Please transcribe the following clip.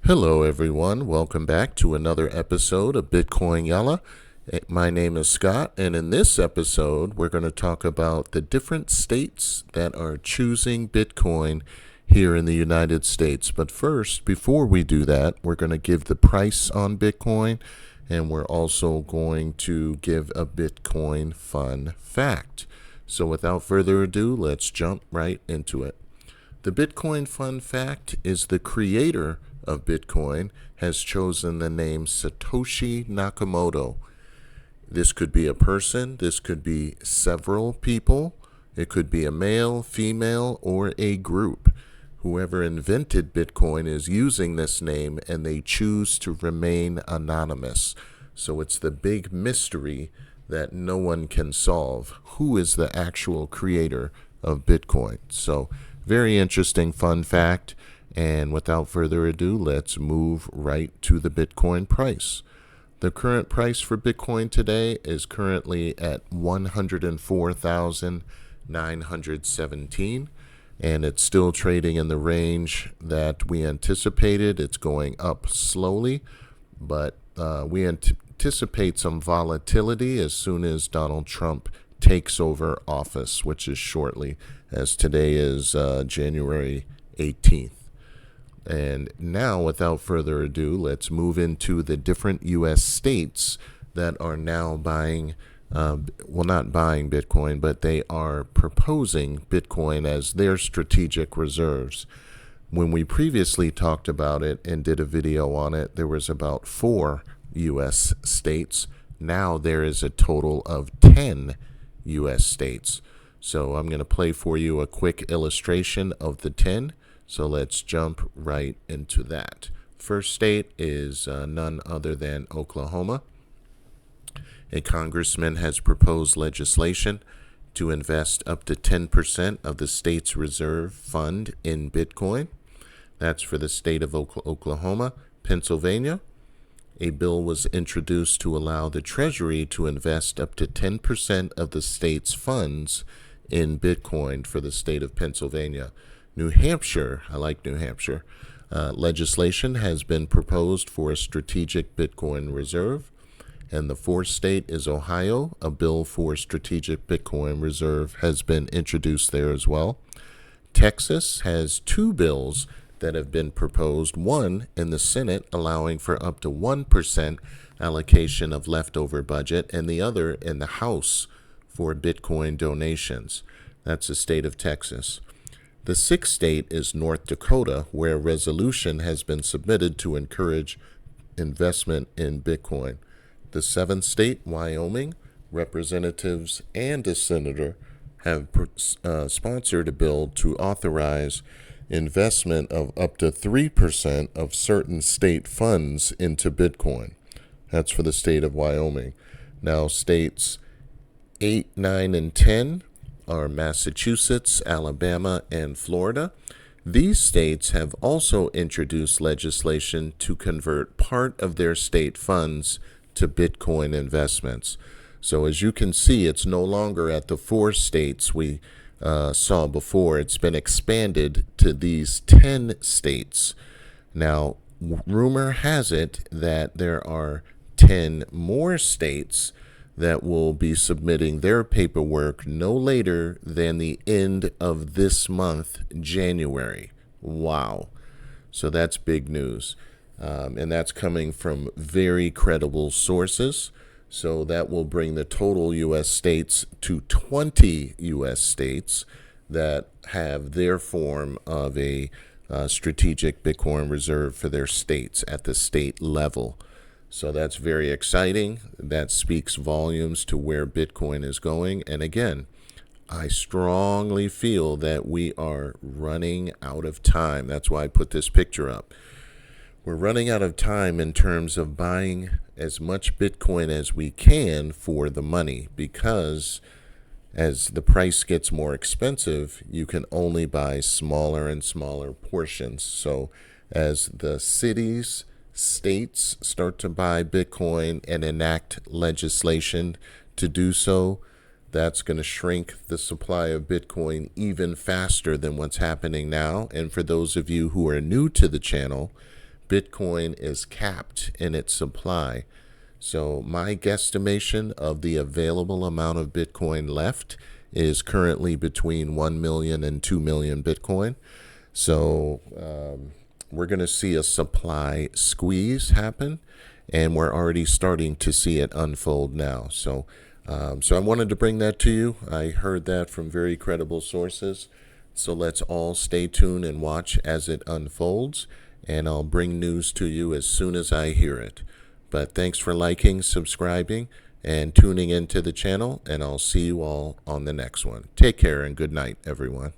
Hello, everyone. Welcome back to another episode of Bitcoin Yala. My name is Scott, and in this episode, we're going to talk about the different states that are choosing Bitcoin here in the United States. But first, before we do that, we're going to give the price on Bitcoin, and we're also going to give a Bitcoin fun fact. So without further ado, let's jump right into it. The Bitcoin fun fact is the creator of Bitcoin has chosen the name Satoshi Nakamoto. This could be a person, this could be several people, it could be a male, female, or a group. Whoever invented Bitcoin is using this name and they choose to remain anonymous. So it's the big mystery that no one can solve. Who is the actual creator of Bitcoin? So very interesting fun fact. And without further ado, let's move right to the Bitcoin price. The current price for Bitcoin today is currently at 104,917, and it's still trading in the range that we anticipated. It's going up slowly, but we anticipate some volatility as soon as Donald Trump takes over office, which is shortly, as today is January 18th. And now, without further ado, let's move into the different U.S. states that are now buying, not buying Bitcoin, but they are proposing Bitcoin as their strategic reserves. When we previously talked about it and did a video on it, there was about 4 U.S. states. Now there is a total of 10 U.S. states. So I'm going to play for you a quick illustration of the 10. So let's jump right into that. First state is none other than Oklahoma. A congressman has proposed legislation to invest up to 10% of the state's reserve fund in Bitcoin. That's for the state of Oklahoma. Pennsylvania, a bill was introduced to allow the Treasury to invest up to 10% of the state's funds in Bitcoin for the state of Pennsylvania. New Hampshire, I like New Hampshire, legislation has been proposed for a strategic Bitcoin reserve. And the fourth state is Ohio. A bill for strategic Bitcoin reserve has been introduced there as well. Texas has 2 bills that have been proposed, one in the Senate allowing for up to 1% allocation of leftover budget, and the other in the House for Bitcoin donations. That's the state of Texas. The sixth state is North Dakota, where a resolution has been submitted to encourage investment in Bitcoin. The seventh state, Wyoming, representatives and a senator have sponsored a bill to authorize investment of up to 3% of certain state funds into Bitcoin. That's for the state of Wyoming. Now, states 8, 9, and 10 are Massachusetts, Alabama, and Florida. These states have also introduced legislation to convert part of their state funds to Bitcoin investments. So as you can see, it's no longer at the 4 states we saw before. It's been expanded to these 10 states. Now, rumor has it that there are 10 more states that will be submitting their paperwork no later than the end of this month, January. Wow. So that's big news. And that's coming from very credible sources. So that will bring the total U.S. states to 20 U.S. states that have their form of a strategic Bitcoin reserve for their states at the state level. So that's very exciting. That speaks volumes to where Bitcoin is going. And again, I strongly feel that we are running out of time. That's why I put this picture up. We're running out of time in terms of buying as much Bitcoin as we can for the money, because as the price gets more expensive, you can only buy smaller and smaller portions. So as the cities, states start to buy Bitcoin and enact legislation to do so, that's going to shrink the supply of Bitcoin even faster than what's happening now. And for those of you who are new to the channel, Bitcoin is capped in its supply. So my guesstimation of the available amount of Bitcoin left is currently between 1 million and 2 million Bitcoin. So we're going to see a supply squeeze happen, and we're already starting to see it unfold now. So I wanted to bring that to you. I heard that from very credible sources. So let's all stay tuned and watch as it unfolds, and I'll bring news to you as soon as I hear it. But thanks for liking, subscribing, and tuning into the channel, and I'll see you all on the next one. Take care and good night, everyone.